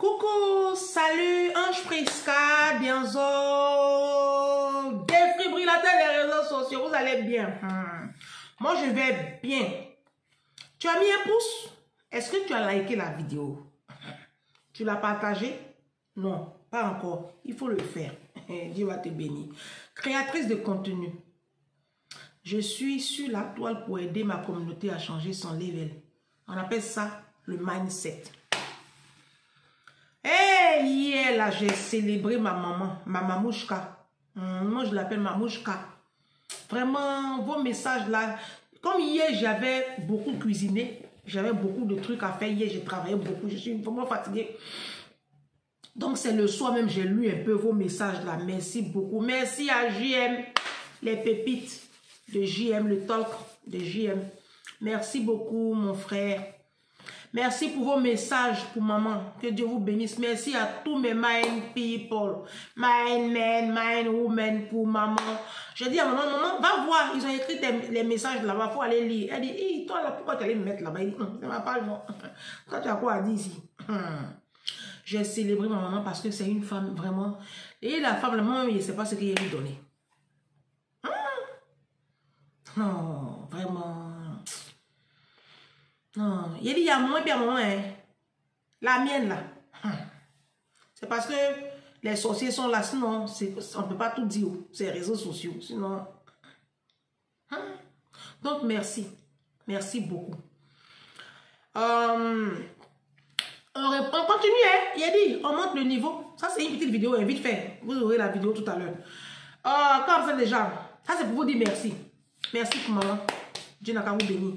Coucou, salut, Ange Prisca, bienzo, défibrillateur des réseaux sociaux, vous allez bien? Moi, je vais bien. Tu as mis un pouce? Est-ce que tu as liké la vidéo? Tu l'as partagé? Non, pas encore. Il faut le faire. Dieu va te bénir. Créatrice de contenu. Je suis sur la toile pour aider ma communauté à changer son level. On appelle ça le mindset. Et hier, là, j'ai célébré ma maman, ma mamouchka. Moi, je l'appelle mamouchka. Vraiment, vos messages là. Comme hier, j'avais beaucoup cuisiné. J'avais beaucoup de trucs à faire. Hier, j'ai travaillé beaucoup. Je suis vraiment fatiguée. Donc, c'est le soir même, j'ai lu un peu vos messages là. Merci beaucoup. Merci à JM, les pépites de JM, le talk de JM. Merci beaucoup, mon frère. Merci pour vos messages pour maman. Que Dieu vous bénisse. Merci à tous mes mind people. Mind men, mind women pour maman. Je dis à maman, maman, va voir. Ils ont écrit les messages là-bas. Il faut aller lire. Elle dit, hey, toi là, pourquoi tu allais me mettre là-bas? Il dit, ça m'a pas non. Toi, tu as quoi à dire ici? J'ai célébré ma maman parce que c'est une femme vraiment. Et la femme, la maman, je ne sais pas ce qu'elle lui donnait. Non, vraiment. Non, il dit, il y a moins bien moins. Hein. La mienne, là. C'est parce que les sorciers sont là. Sinon, on ne peut pas tout dire. C'est les réseaux sociaux. Sinon. Donc, merci. Merci beaucoup. On continue. Hein. Il a dit, on monte le niveau. Ça, c'est une petite vidéo. Vite fait. Vous aurez la vidéo tout à l'heure. Comme ça, déjà. Ça, c'est pour vous dire merci. Merci pour maman. Dieu n'a qu'à vous bénir.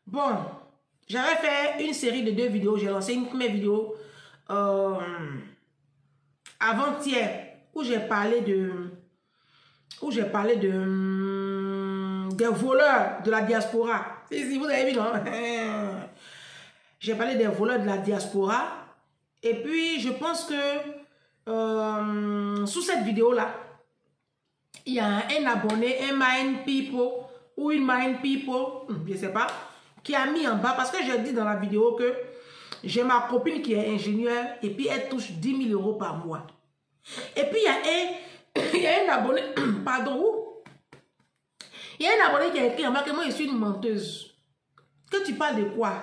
Bon. J'avais fait une série de 2 vidéos. J'ai lancé une première vidéo avant-hier où j'ai parlé de des voleurs de la diaspora. Si vous avez vu, non? J'ai parlé des voleurs de la diaspora. Et puis, je pense que sous cette vidéo-là, il y a un abonné, un mind people ou une mind people, je ne sais pas, qui a mis en bas, parce que j'ai dit dans la vidéo que j'ai ma copine qui est ingénieure et puis elle touche 10 000 € par mois. Et puis il y a un abonné, pardon, il y a un abonné qui a écrit en bas que moi je suis une menteuse. Que tu parles de quoi?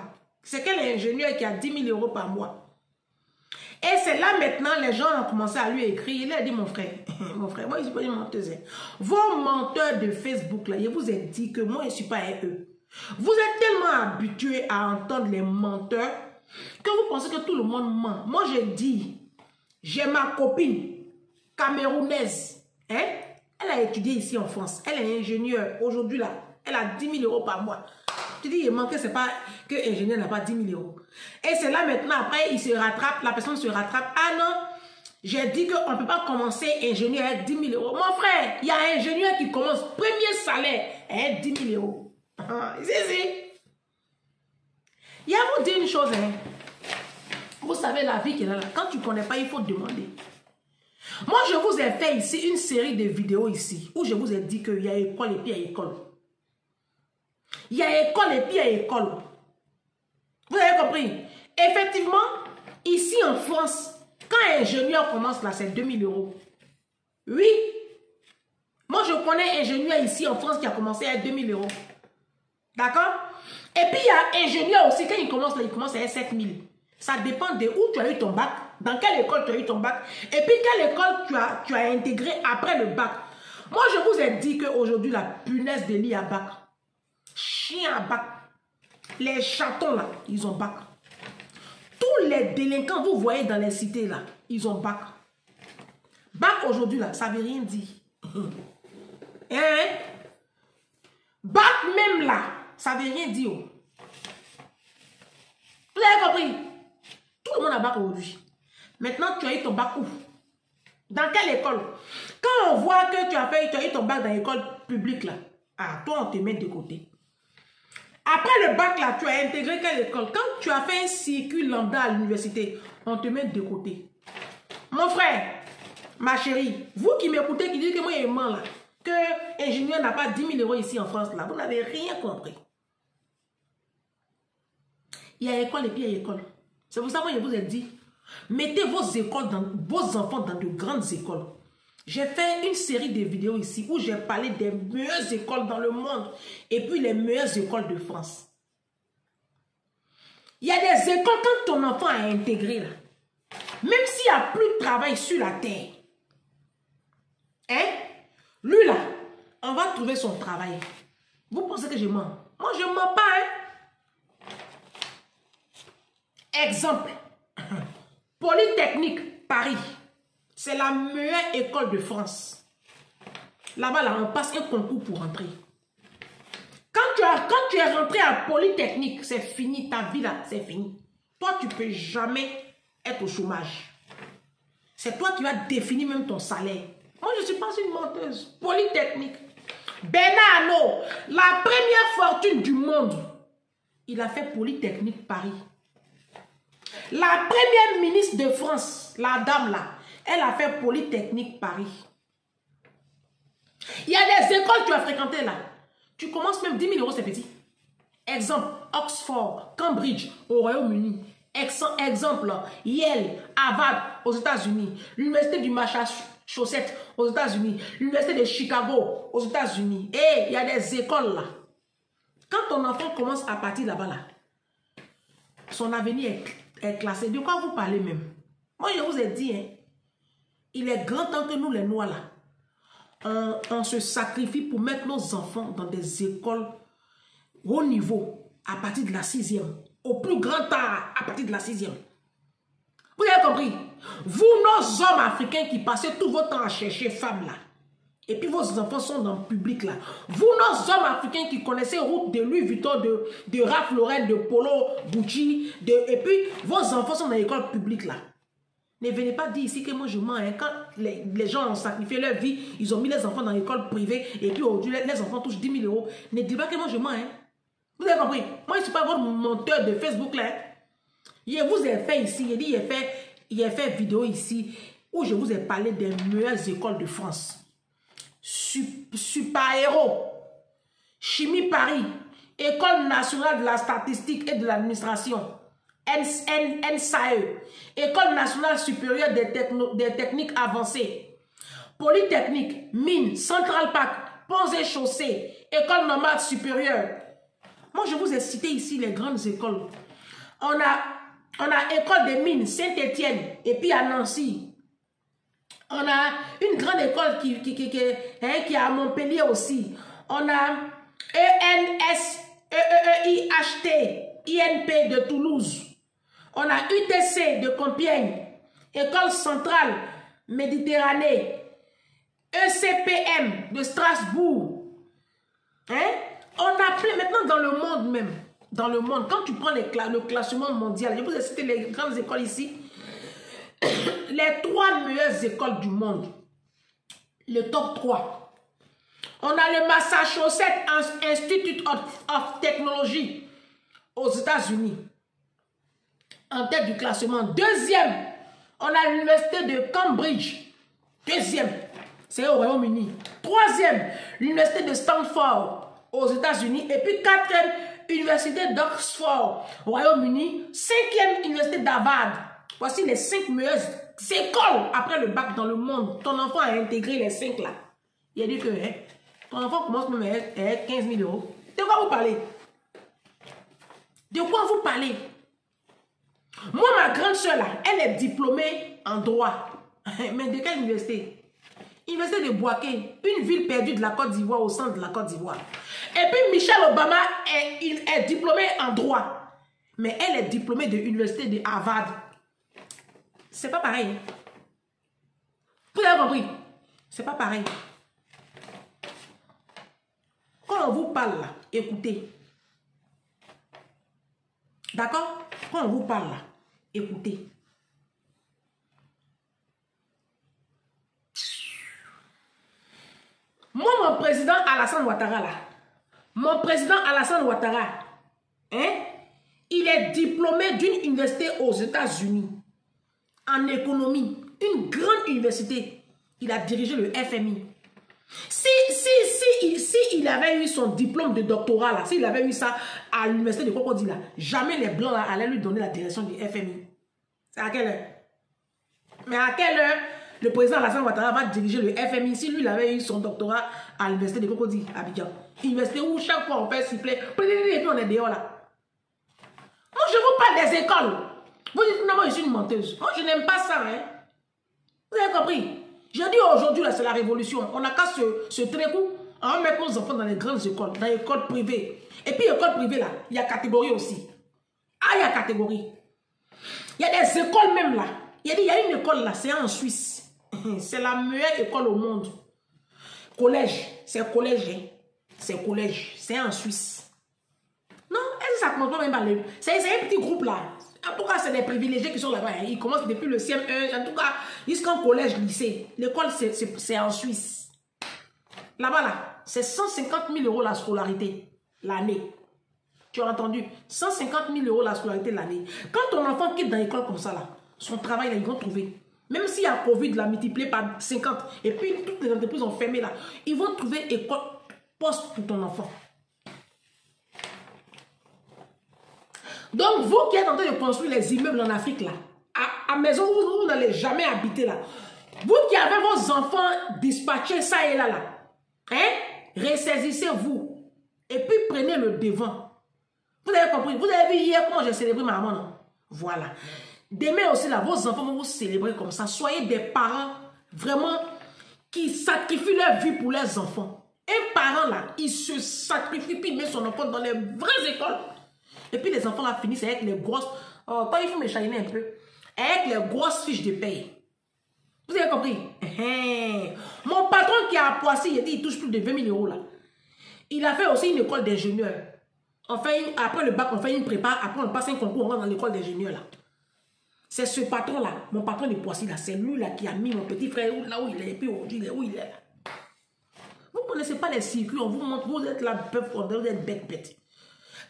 C'est qu'elle est ingénieure qui a 10 000 € par mois. Et c'est là maintenant, les gens ont commencé à lui écrire. Il a dit, mon frère, moi je suis pas une menteuse. Vos menteurs de Facebook, là, je vous ai dit que moi je ne suis pas un eux. Vous êtes tellement habitués à entendre les menteurs que vous pensez que tout le monde ment. Moi, je dis, j'ai ma copine camerounaise. Hein? Elle a étudié ici en France. Elle est ingénieure. Aujourd'hui, là, elle a 10 000 € par mois. Tu dis, il manque que c'est pas que ingénieur n'a pas 10 000 €. Et c'est là maintenant, après, il se rattrape, la personne se rattrape. Ah non, j'ai dit qu'on ne peut pas commencer ingénieur avec 10 000 €. Mon frère, il y a un ingénieur qui commence premier salaire avec 10 000 €. Il y a vous dire une chose, hein. Vous savez la vie qu'il a là. Quand tu ne connais pas, il faut demander. Moi, je vous ai fait ici une série de vidéos ici où je vous ai dit qu'il y a école et puis il y a école. Il y a école et puis il y a école. Vous avez compris? Effectivement, ici en France, quand un ingénieur commence là, c'est 2 000 €. Oui. Moi, je connais un ingénieur ici en France qui a commencé à 2 000 €. D'accord? Et puis, il y a ingénieur aussi, quand il commence là, il commence à 7 000. Ça dépend de où tu as eu ton bac, dans quelle école tu as eu ton bac, et puis quelle école tu as intégré après le bac. Moi, je vous ai dit qu'aujourd'hui, la punaise de lit à bac, chien à bac, les chatons là, ils ont bac. Tous les délinquants, vous voyez dans les cités là, ils ont bac. Bac aujourd'hui là, ça ne veut rien dire. Hein? Bac même là, ça ne veut rien dire. Vous avez compris? Tout le monde a bac aujourd'hui. Maintenant, tu as eu ton bac où? Dans quelle école? Quand on voit que tu as eu ton bac dans l'école publique là, ah, toi on te met de côté. Après le bac là, tu as intégré quelle école? Quand tu as fait un circuit lambda à l'université, on te met de côté. Mon frère, ma chérie, vous qui m'écoutez, qui dites que moi je mens là, que ingénieur n'a pas 10 000 € ici en France là, vous n'avez rien compris. Il y a école et puis il y a école. C'est pour ça que je vous ai dit, Mettez vos enfants dans de grandes écoles. J'ai fait une série de vidéos ici où j'ai parlé des meilleures écoles dans le monde et puis les meilleures écoles de France. Il y a des écoles quand ton enfant a intégré là. Même s'il n'y a plus de travail sur la terre. Hein? Lui là, on va trouver son travail. Vous pensez que je mens? Moi je ne mens pas. Hein? Exemple. Polytechnique Paris. C'est la meilleure école de France. Là-bas, là, on passe un concours pour rentrer. Quand tu es rentré à Polytechnique, c'est fini. Ta vie là, c'est fini. Toi, tu ne peux jamais être au chômage. C'est toi qui vas définir même ton salaire. Moi, je ne suis pas une menteuse. Polytechnique. Bernard, la première fortune du monde, il a fait Polytechnique Paris. La première ministre de France, la dame là, elle a fait Polytechnique Paris. Il y a des écoles que tu as fréquentées là. Tu commences même 10 000 €, c'est petit. Exemple, Oxford, Cambridge, au Royaume-Uni. Exemple, Yale, Harvard, aux États-Unis. L'université du Massachusetts, aux États-Unis. L'université de Chicago, aux États-Unis. Et il y a des écoles là. Quand ton enfant commence à partir là-bas là, son avenir est classé. De quoi vous parlez même? Moi, je vous ai dit, hein, il est grand temps que nous, les Noirs, là, on se sacrifie pour mettre nos enfants dans des écoles haut niveau à partir de la 6e. Au plus grand temps à partir de la 6e. Vous avez compris? Vous, nos hommes africains qui passez tout votre temps à chercher femmes, là, et puis vos enfants sont dans le public, là. Vous, nos hommes africains qui connaissez route de Louis Vuitton, de Ralph Lauren, de Polo, Gucci, et puis vos enfants sont dans l'école publique, là. Ne venez pas dire ici que moi je mens. Hein. Quand les gens ont sacrifié leur vie, ils ont mis les enfants dans l'école privée et puis aujourd'hui les enfants touchent 10 000 €. Ne dites pas que moi je mens. Hein. Vous avez compris? Moi je ne suis pas votre menteur de Facebook là. Hein. Je vous ai fait ici, il a fait vidéo ici où je vous ai parlé des meilleures écoles de France. Super-héros, Chimie Paris, École nationale de la statistique et de l'administration. NSAE, École nationale supérieure des techniques avancées, Polytechnique, Mines, Central Park, Ponts et Chaussées, École normale supérieure. Moi, je vous ai cité ici les grandes écoles. On a École des Mines, Saint-Étienne, et puis à Nancy. On a une grande école qui est à Montpellier aussi. On a INP de Toulouse. On a UTC de Compiègne, École centrale Méditerranée, ECPM de Strasbourg. Hein? On a plein maintenant dans le monde même. Dans le monde, quand tu prends le classement mondial, je vous ai cité les grandes écoles ici. Les 3 meilleures écoles du monde. Le top 3. On a le Massachusetts Institute of Technology aux États-Unis. En tête du classement. Deuxième, on a l'université de Cambridge. Deuxième, c'est au Royaume-Uni. Troisième, l'université de Stanford aux États-Unis. Et puis quatrième, université d'Oxford au Royaume-Uni. Cinquième, université d'Harvard. Voici les 5 meilleures écoles après le bac dans le monde. Ton enfant a intégré les 5 là. Il a dit que hein, ton enfant commence même à 15 000 €. De quoi vous parlez? De quoi vous parlez? Moi, ma grande soeur, là, elle est diplômée en droit. Mais de quelle université? Université de Bouaké, une ville perdue de la Côte d'Ivoire, au centre de la Côte d'Ivoire. Et puis, Michelle Obama est diplômée en droit. Mais elle est diplômée de l'université de Harvard. C'est pas pareil. Vous avez compris? C'est pas pareil. Quand on vous parle, là, écoutez. D'accord? Quand on vous parle là, écoutez. Moi, mon président Alassane Ouattara là, hein, il est diplômé d'une université aux États-Unis en économie, une grande université. Il a dirigé le FMI. Si il avait eu son diplôme de doctorat, là, s'il avait eu ça à l'université de Cocody, là, jamais les Blancs là, allaient lui donner la direction du FMI. C'est à quelle heure? Mais à quelle heure le président Alassane Ouattara va diriger le FMI si lui, il avait eu son doctorat à l'université de Cocody, à Abidjan. Université où chaque fois on fait siffler, et puis on est dehors là. Moi, je vous parle des écoles. Vous dites, non, moi, je suis une menteuse. Moi, je n'aime pas ça, hein. Vous avez compris? Je dis aujourd'hui, là, c'est la révolution. On n'a qu'à se trécoup. On va mettre nos enfants dans les grandes écoles, dans les écoles privées. Et puis, école privée, là, il y a catégorie aussi. Ah, il y a catégorie. Il y a des écoles même, là. Il y a une école, là, c'est en Suisse. C'est la meilleure école au monde. Collège, c'est collège. Hein. C'est collège, c'est en Suisse. Non, est-ce que ça commence pas même par le... C'est un petit groupe, là. En tout cas, c'est des privilégiés qui sont là-bas. Hein. Ils commencent depuis le CM1. En tout cas, jusqu'en collège, lycée. L'école, c'est en Suisse. Là-bas, là, c'est 150 000 € la scolarité, l'année. Tu as entendu? 150 000 € la scolarité l'année. Quand ton enfant quitte dans l'école comme ça, là, son travail, là, ils vont trouver. Même s'il y a Covid, la multiplié par 50, et puis toutes les entreprises ont fermé, là, ils vont trouver école, poste pour ton enfant. Donc, vous qui êtes en train de construire les immeubles en Afrique, là, à maison où vous n'allez jamais habiter, là, vous qui avez vos enfants dispatchés, ça et là, hein, ressaisissez-vous, et puis prenez le devant. Vous avez compris? Vous avez vu hier comment j'ai célébré ma maman, non? Voilà. Demain aussi, là, vos enfants vont vous célébrer comme ça. Soyez des parents, vraiment, qui sacrifient leur vie pour leurs enfants. Un parent, là, il se sacrifie, puis il met son enfant dans les vraies écoles. Et puis les enfants là finissent avec les grosses... Oh, quand il faut me chaîner un peu. Avec les grosses fiches de paye. Vous avez compris? Mon patron qui a à Poissy, il touche plus de 20 000 € là. Il a fait aussi une école d'ingénieur. Après le bac, on fait une prépa. Après on passe un concours, on va dans l'école d'ingénieur là. C'est ce patron là, mon patron de Poissy là. C'est lui là qui a mis mon petit frère là où il est. Et puis aujourd'hui, où il est là. Vous ne connaissez pas les circuits, on vous montre, vous êtes là, vous êtes bête.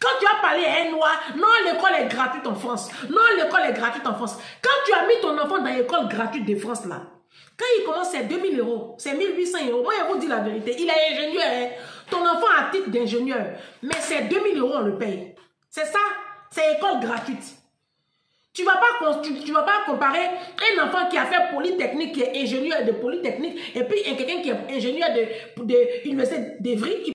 Quand tu as parlé à un noir, non, l'école est gratuite en France. Non, l'école est gratuite en France. Quand tu as mis ton enfant dans l'école gratuite de France, là, quand il commence, c'est 2000 €, c'est 1800 €. Moi, je vous dis la vérité, il est ingénieur. Hein. Ton enfant a titre d'ingénieur, mais c'est 2000 €, on le paye. C'est ça, c'est école gratuite. Tu ne vas pas comparer un enfant qui a fait Polytechnique, qui est ingénieur de Polytechnique, et puis quelqu'un qui est ingénieur de l'université d'Evry.